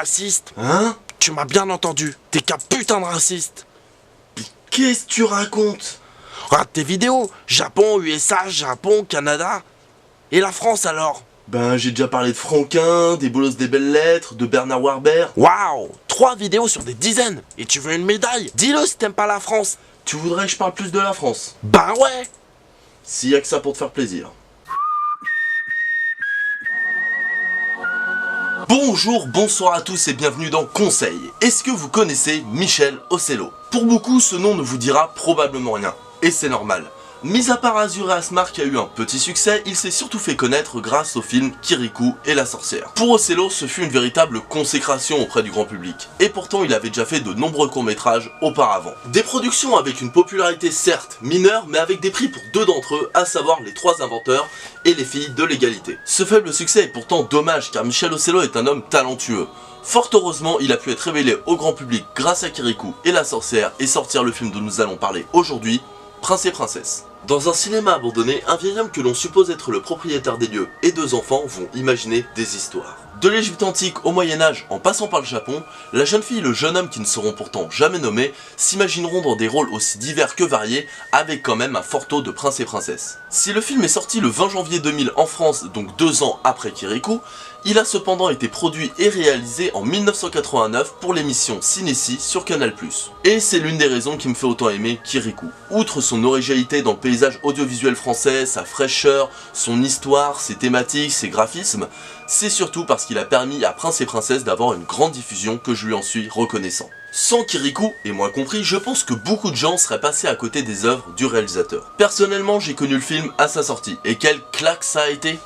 raciste. Hein? Tu m'as bien entendu, t'es qu'un putain de raciste. Qu'est-ce que tu racontes? Regarde tes vidéos, Japon, USA, Japon, Canada. Et la France alors? Ben j'ai déjà parlé de Franquin, des Bolos des belles lettres, de Bernard Werber. Waouh, 3 vidéos sur des dizaines. Et tu veux une médaille? Dis-le si t'aimes pas la France. Tu voudrais que je parle plus de la France? Bah ouais. S'il y a que ça pour te faire plaisir. Bonjour, bonsoir à tous et bienvenue dans Conseil. Est-ce que vous connaissez Michel Ocello? Pour beaucoup, ce nom ne vous dira probablement rien. Et c'est normal. Mis à part Azur et Asmar qui a eu un petit succès, il s'est surtout fait connaître grâce au film Kirikou et la sorcière. Pour Ocello, ce fut une véritable consécration auprès du grand public. Et pourtant, il avait déjà fait de nombreux courts-métrages auparavant. Des productions avec une popularité certes mineure, mais avec des prix pour deux d'entre eux, à savoir Les Trois Inventeurs et Les Filles de l'Égalité. Ce faible succès est pourtant dommage car Michel Ocello est un homme talentueux. Fort heureusement, il a pu être révélé au grand public grâce à Kirikou et la sorcière et sortir le film dont nous allons parler aujourd'hui, Prince et Princesse. Dans un cinéma abandonné, un vieil homme que l'on suppose être le propriétaire des lieux et deux enfants vont imaginer des histoires. De l'Égypte antique au Moyen-Âge, en passant par le Japon, la jeune fille et le jeune homme qui ne seront pourtant jamais nommés s'imagineront dans des rôles aussi divers que variés, avec quand même un fort taux de prince et princesse. Si le film est sorti le 20 janvier 2000 en France, donc 2 ans après Kirikou, il a cependant été produit et réalisé en 1989 pour l'émission Cinéci sur Canal+. Et c'est l'une des raisons qui me fait autant aimer Kirikou. Outre son originalité dans le paysage audiovisuel français, sa fraîcheur, son histoire, ses thématiques, ses graphismes, c'est surtout parce qu'il a permis à Prince et Princesse d'avoir une grande diffusion que je lui en suis reconnaissant. Sans Kirikou, et moi compris, je pense que beaucoup de gens seraient passés à côté des œuvres du réalisateur. Personnellement, j'ai connu le film à sa sortie, et quelle claque ça a été!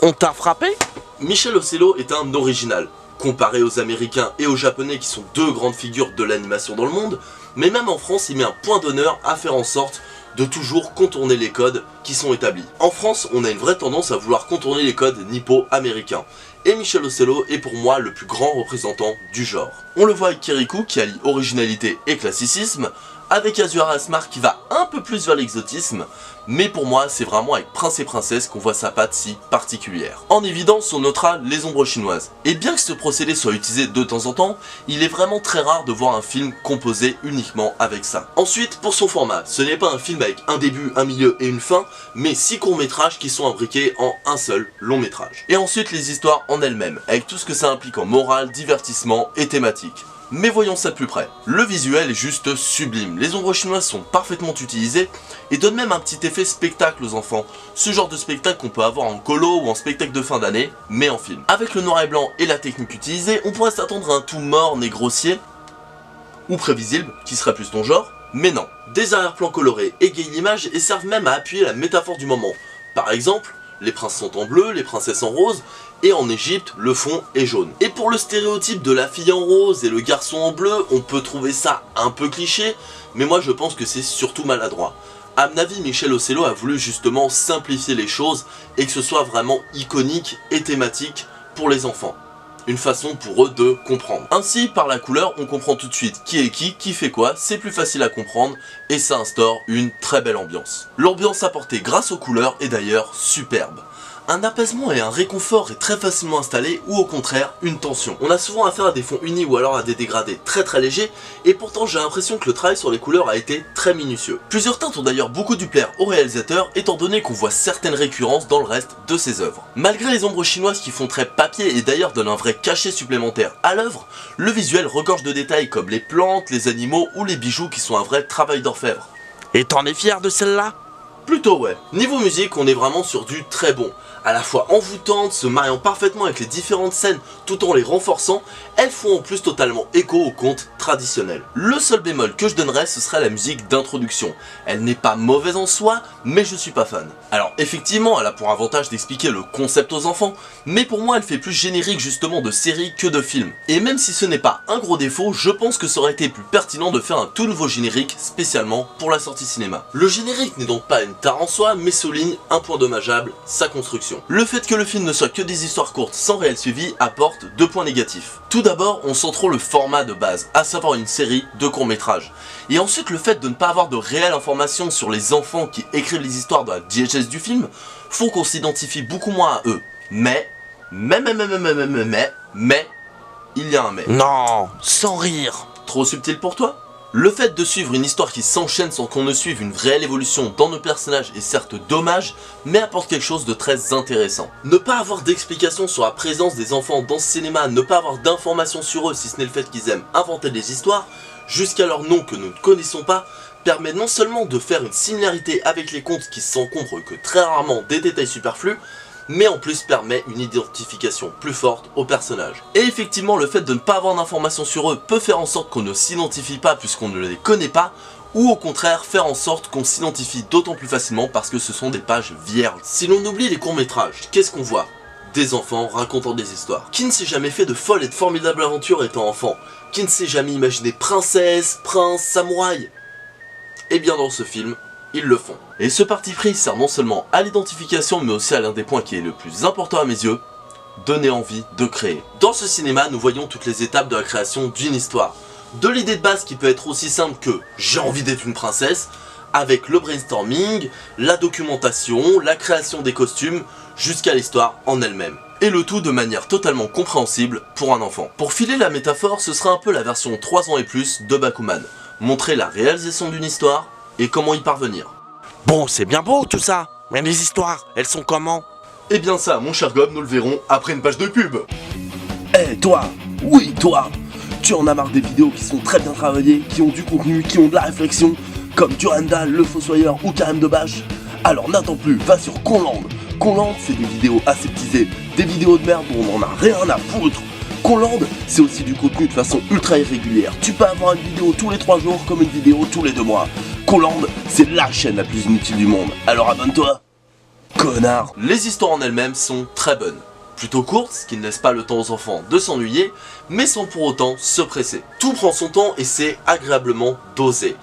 On t'a frappé? Michel Ocello est un original, comparé aux Américains et aux Japonais qui sont deux grandes figures de l'animation dans le monde, mais même en France il met un point d'honneur à faire en sorte de toujours contourner les codes qui sont établis. En France, on a une vraie tendance à vouloir contourner les codes nippo-américains, et Michel Ocello est pour moi le plus grand représentant du genre. On le voit avec Kirikou qui allie originalité et classicisme, avec Azur et Asmar qui va un peu plus vers l'exotisme, mais pour moi c'est vraiment avec Prince et Princesse qu'on voit sa patte si particulière. En évidence on notera les ombres chinoises, et bien que ce procédé soit utilisé de temps en temps, il est vraiment très rare de voir un film composé uniquement avec ça. Ensuite pour son format, ce n'est pas un film avec un début, un milieu et une fin, mais 6 courts-métrages qui sont imbriqués en un seul long-métrage. Et ensuite les histoires en elles-mêmes, avec tout ce que ça implique en morale, divertissement et thématique. Mais voyons ça de plus près. Le visuel est juste sublime, les ombres chinoises sont parfaitement utilisées et donnent même un petit effet spectacle aux enfants. Ce genre de spectacle qu'on peut avoir en colo ou en spectacle de fin d'année, mais en film. Avec le noir et blanc et la technique utilisée, on pourrait s'attendre à un tout morne et grossier, ou prévisible, qui serait plus ton genre, mais non. Des arrière-plans colorés égayent l'image et servent même à appuyer la métaphore du moment. Par exemple, les princes sont en bleu, les princesses en rose, et en Égypte, le fond est jaune. Et pour le stéréotype de la fille en rose et le garçon en bleu, on peut trouver ça un peu cliché, mais moi je pense que c'est surtout maladroit. À mon avis, Michel Ocello a voulu justement simplifier les choses et que ce soit vraiment iconique et thématique pour les enfants. Une façon pour eux de comprendre. Ainsi, par la couleur, on comprend tout de suite qui est qui fait quoi, c'est plus facile à comprendre et ça instaure une très belle ambiance. L'ambiance apportée grâce aux couleurs est d'ailleurs superbe. Un apaisement et un réconfort est très facilement installé ou au contraire une tension. On a souvent affaire à des fonds unis ou alors à des dégradés très légers et pourtant j'ai l'impression que le travail sur les couleurs a été très minutieux. Plusieurs teintes ont d'ailleurs beaucoup dû plaire au réalisateur étant donné qu'on voit certaines récurrences dans le reste de ses œuvres. Malgré les ombres chinoises qui font très papier et d'ailleurs donnent un vrai cachet supplémentaire à l'œuvre, le visuel regorge de détails comme les plantes, les animaux ou les bijoux qui sont un vrai travail d'orfèvre. Et t'en es fier de celle-là? Plutôt ouais. Niveau musique, on est vraiment sur du très bon. À la fois envoûtantes, se mariant parfaitement avec les différentes scènes tout en les renforçant, elles font en plus totalement écho au conte traditionnel. Le seul bémol que je donnerais, ce serait la musique d'introduction. Elle n'est pas mauvaise en soi, mais je suis pas fan. Alors effectivement, elle a pour avantage d'expliquer le concept aux enfants, mais pour moi elle fait plus générique justement de série que de film. Et même si ce n'est pas un gros défaut, je pense que ça aurait été plus pertinent de faire un tout nouveau générique spécialement pour la sortie cinéma. Le générique n'est donc pas une tare en soi, mais souligne un point dommageable, sa construction. Le fait que le film ne soit que des histoires courtes sans réel suivi apporte 2 points négatifs. Tout d'abord, on sent trop le format de base, à savoir une série de courts-métrages. Et ensuite, le fait de ne pas avoir de réelle information sur les enfants qui écrivent les histoires de la diégèse du film font qu'on s'identifie beaucoup moins à eux. Mais, il y a un mais. Non, sans rire. Trop subtil pour toi? Le fait de suivre une histoire qui s'enchaîne sans qu'on ne suive une réelle évolution dans nos personnages est certes dommage, mais apporte quelque chose de très intéressant. Ne pas avoir d'explication sur la présence des enfants dans ce cinéma, ne pas avoir d'informations sur eux si ce n'est le fait qu'ils aiment inventer des histoires, jusqu'à leur nom que nous ne connaissons pas, permet non seulement de faire une similarité avec les contes qui s'encombrent que très rarement des détails superflus, mais en plus permet une identification plus forte aux personnages. Et effectivement, le fait de ne pas avoir d'informations sur eux peut faire en sorte qu'on ne s'identifie pas puisqu'on ne les connaît pas, ou au contraire faire en sorte qu'on s'identifie d'autant plus facilement parce que ce sont des pages vierges. Si l'on oublie les courts-métrages, qu'est-ce qu'on voit? Des enfants racontant des histoires. Qui ne s'est jamais fait de folles et de formidables aventures étant enfant? Qui ne s'est jamais imaginé princesse, prince, samouraï? Et bien dans ce film, ils le font. Et ce parti pris sert non seulement à l'identification mais aussi à l'un des points qui est le plus important à mes yeux, donner envie de créer. Dans ce cinéma, nous voyons toutes les étapes de la création d'une histoire. De l'idée de base qui peut être aussi simple que j'ai envie d'être une princesse, avec le brainstorming, la documentation, la création des costumes, jusqu'à l'histoire en elle-même. Et le tout de manière totalement compréhensible pour un enfant. Pour filer la métaphore, ce sera un peu la version 3 ans et plus de Bakuman. Montrer la réalisation d'une histoire et comment y parvenir. Bon, c'est bien beau tout ça, mais les histoires, elles sont comment? Et bien ça, mon cher Gob, nous le verrons après une page de pub. Eh toi, oui toi, tu en as marre des vidéos qui sont très bien travaillées, qui ont du contenu, qui ont de la réflexion, comme Durandal, Le Fossoyeur ou Karim Debache? Alors n'attends plus, va sur Conland. Conland, c'est des vidéos aseptisées, des vidéos de merde dont on en a rien à foutre. Conland, c'est aussi du contenu de façon ultra irrégulière. Tu peux avoir une vidéo tous les 3 jours comme une vidéo tous les 2 mois. Conland, c'est la chaîne la plus inutile du monde. Alors abonne-toi, connard. Les histoires en elles-mêmes sont très bonnes. Plutôt courtes, ce qui ne laisse pas le temps aux enfants de s'ennuyer, mais sans pour autant se presser. Tout prend son temps et c'est agréablement dosé.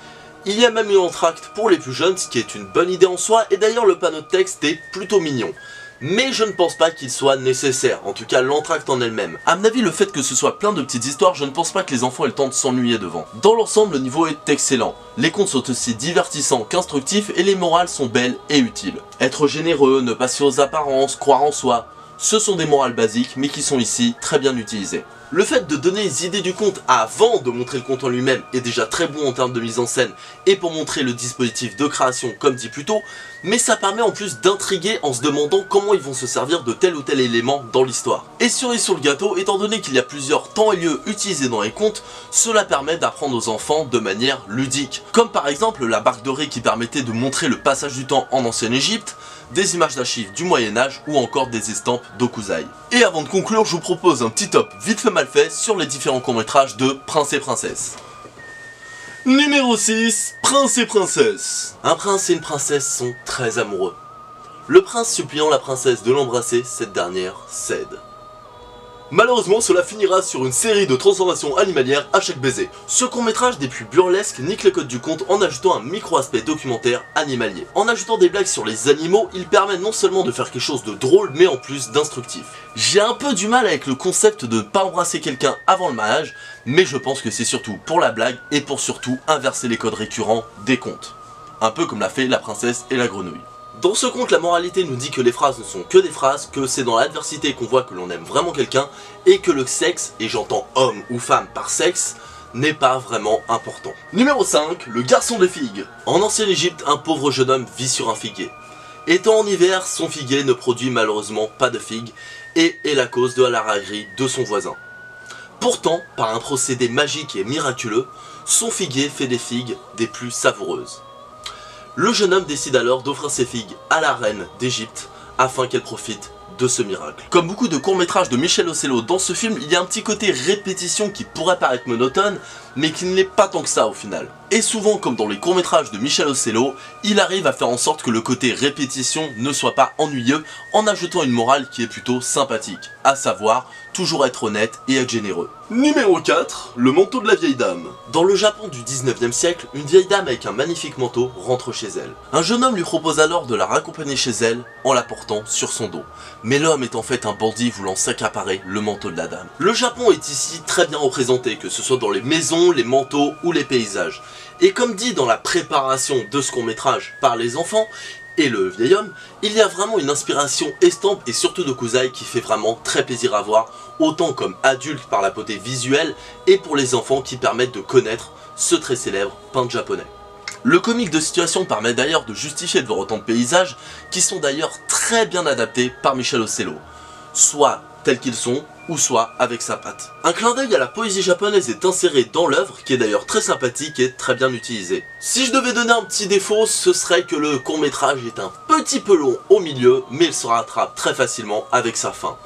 Il y a même une entracte pour les plus jeunes, ce qui est une bonne idée en soi, et d'ailleurs le panneau de texte est plutôt mignon. Mais je ne pense pas qu'il soit nécessaire, en tout cas l'entracte en elle-même. À mon avis, le fait que ce soit plein de petites histoires, je ne pense pas que les enfants aient le temps de s'ennuyer devant. Dans l'ensemble, le niveau est excellent. Les contes sont aussi divertissants qu'instructifs et les morales sont belles et utiles. Être généreux, ne pas se fier aux apparences, croire en soi, ce sont des morales basiques mais qui sont ici très bien utilisées. Le fait de donner les idées du conte avant de montrer le conte en lui-même est déjà très bon en termes de mise en scène et pour montrer le dispositif de création comme dit plus tôt, mais ça permet en plus d'intriguer en se demandant comment ils vont se servir de tel ou tel élément dans l'histoire. Et cerise sur le gâteau, étant donné qu'il y a plusieurs temps et lieux utilisés dans les contes, cela permet d'apprendre aux enfants de manière ludique. Comme par exemple la barque dorée qui permettait de montrer le passage du temps en ancienne Égypte, des images d'archives du Moyen-Âge ou encore des estampes d'Okuzai. Et avant de conclure, je vous propose un petit top vite fait mal fait sur les différents courts-métrages de Prince et Princesse. Numéro 6, Prince et Princesse. Un prince et une princesse sont très amoureux. Le prince suppliant la princesse de l'embrasser, cette dernière cède. Malheureusement, cela finira sur une série de transformations animalières à chaque baiser. Ce court-métrage des plus burlesques nique le code du conte en ajoutant un micro-aspect documentaire animalier. En ajoutant des blagues sur les animaux, il permet non seulement de faire quelque chose de drôle, mais en plus d'instructif. J'ai un peu du mal avec le concept de ne pas embrasser quelqu'un avant le mariage, mais je pense que c'est surtout pour la blague et pour surtout inverser les codes récurrents des contes. Un peu comme l'a fait la princesse et la grenouille. Dans ce conte, la moralité nous dit que les phrases ne sont que des phrases, que c'est dans l'adversité qu'on voit que l'on aime vraiment quelqu'un, et que le sexe, et j'entends homme ou femme par sexe, n'est pas vraiment important. Numéro 5, le garçon des figues. En ancienne Égypte, un pauvre jeune homme vit sur un figuier. Étant en hiver, son figuier ne produit malheureusement pas de figues, et est la cause de la raillerie de son voisin. Pourtant, par un procédé magique et miraculeux, son figuier fait des figues des plus savoureuses. Le jeune homme décide alors d'offrir ses figues à la reine d'Égypte afin qu'elle profite de ce miracle. Comme beaucoup de courts-métrages de Michel Ocello dans ce film, il y a un petit côté répétition qui pourrait paraître monotone, mais qui ne l'est pas tant que ça au final. Et souvent, comme dans les courts-métrages de Michel Ocello, il arrive à faire en sorte que le côté répétition ne soit pas ennuyeux en ajoutant une morale qui est plutôt sympathique, à savoir toujours être honnête et être généreux. Numéro 4, le manteau de la vieille dame. Dans le Japon du 19e siècle, une vieille dame avec un magnifique manteau rentre chez elle. Un jeune homme lui propose alors de la raccompagner chez elle en la portant sur son dos. Mais l'homme est en fait un bandit voulant s'accaparer le manteau de la dame. Le Japon est ici très bien représenté, que ce soit dans les maisons, les manteaux ou les paysages. Et comme dit dans la préparation de ce court-métrage par les enfants, et le vieil homme, il y a vraiment une inspiration estampe et surtout de Kusai qui fait vraiment très plaisir à voir, autant comme adulte par la beauté visuelle et pour les enfants qui permettent de connaître ce très célèbre peintre japonais. Le comique de situation permet d'ailleurs de justifier de voir autant de paysages qui sont d'ailleurs très bien adaptés par Michel Ocello, soit tels qu'ils sont, ou soit avec sa patte. Un clin d'œil à la poésie japonaise est inséré dans l'œuvre, qui est d'ailleurs très sympathique et très bien utilisé. Si je devais donner un petit défaut, ce serait que le court métrage est un petit peu long au milieu, mais il se rattrape très facilement avec sa fin.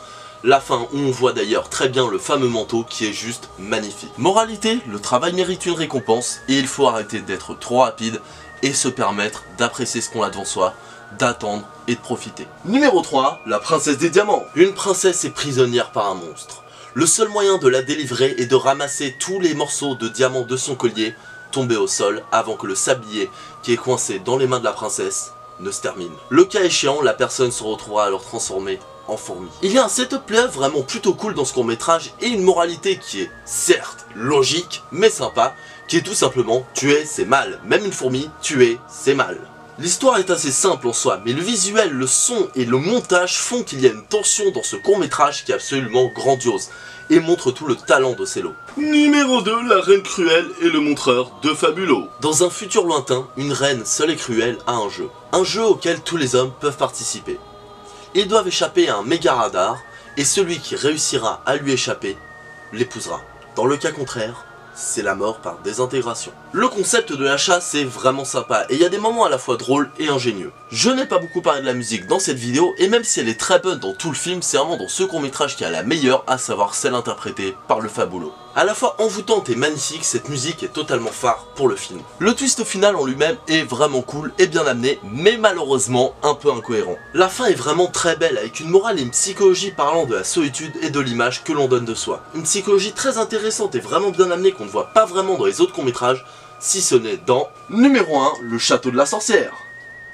La fin où on voit d'ailleurs très bien le fameux manteau qui est juste magnifique. Moralité, le travail mérite une récompense et il faut arrêter d'être trop rapide et se permettre d'apprécier ce qu'on a devant soi, d'attendre et de profiter. Numéro 3, la princesse des diamants. Une princesse est prisonnière par un monstre. Le seul moyen de la délivrer est de ramasser tous les morceaux de diamants de son collier tombés au sol avant que le sablier qui est coincé dans les mains de la princesse ne se termine. Le cas échéant, la personne se retrouvera alors transformée en fourmi. Il y a un setup play vraiment plutôt cool dans ce court métrage et une moralité qui est certes logique mais sympa, qui est tout simplement tuer c'est mal. Même une fourmi, tuer c'est mal. L'histoire est assez simple en soi, mais le visuel, le son et le montage font qu'il y a une tension dans ce court métrage qui est absolument grandiose et montre tout le talent d'Ocello. Numéro 2, la reine cruelle et le montreur de Fabulo. Dans un futur lointain, une reine seule et cruelle a un jeu auquel tous les hommes peuvent participer. Ils doivent échapper à un méga radar et celui qui réussira à lui échapper l'épousera. Dans le cas contraire, c'est la mort par désintégration. Le concept de l'achat c'est vraiment sympa et il y a des moments à la fois drôles et ingénieux. Je n'ai pas beaucoup parlé de la musique dans cette vidéo et même si elle est très bonne dans tout le film, c'est vraiment dans ce court métrage qui a la meilleure, à savoir celle interprétée par le Fabulo. À la fois envoûtante et magnifique, cette musique est totalement phare pour le film. Le twist final en lui-même est vraiment cool et bien amené, mais malheureusement un peu incohérent. La fin est vraiment très belle avec une morale et une psychologie parlant de la solitude et de l'image que l'on donne de soi. Une psychologie très intéressante et vraiment bien amenée qu'on ne voit pas vraiment dans les autres courts-métrages, si ce n'est dans numéro 1, le château de la sorcière.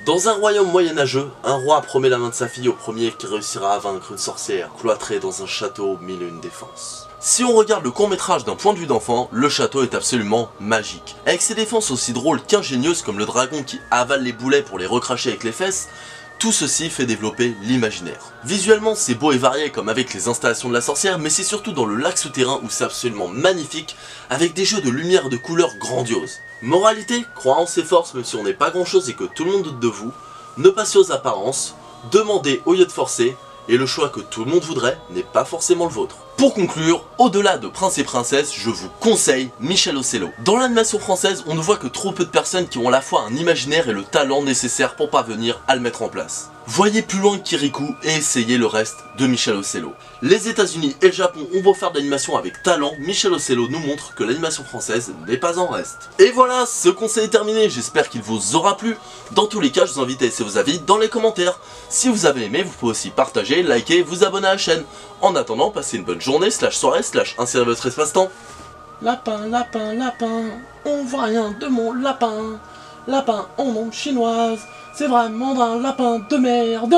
Dans un royaume moyenâgeux, un roi promet la main de sa fille au premier qui réussira à vaincre une sorcière, cloîtrée dans un château aux mille et une défenses. Si on regarde le court-métrage d'un point de vue d'enfant, le château est absolument magique. Avec ses défenses aussi drôles qu'ingénieuses comme le dragon qui avale les boulets pour les recracher avec les fesses, tout ceci fait développer l'imaginaire. Visuellement c'est beau et varié comme avec les installations de la sorcière, mais c'est surtout dans le lac souterrain où c'est absolument magnifique, avec des jeux de lumière et de couleurs grandioses. Moralité, croire en ses forces même si on n'est pas grand chose et que tout le monde doute de vous, ne passez aux apparences, demandez au lieu de forcer, et le choix que tout le monde voudrait n'est pas forcément le vôtre. Pour conclure, au-delà de Prince et Princesse, je vous conseille Michel Ocello. Dans l'animation française, on ne voit que trop peu de personnes qui ont à la fois un imaginaire et le talent nécessaire pour parvenir à le mettre en place. Voyez plus loin que Kirikou et essayez le reste de Michel Ocello. Les États-Unis et le Japon ont beau faire de l'animation avec talent, Michel Ocello nous montre que l'animation française n'est pas en reste. Et voilà, ce conseil est terminé, j'espère qu'il vous aura plu. Dans tous les cas, je vous invite à laisser vos avis dans les commentaires. Si vous avez aimé, vous pouvez aussi partager, liker, vous abonner à la chaîne. En attendant, passez une bonne journée, soirée, insérer votre espace-temps. Lapin, lapin, lapin, on voit rien de mon lapin. Lapin en langue chinoise, c'est vraiment un lapin de merde.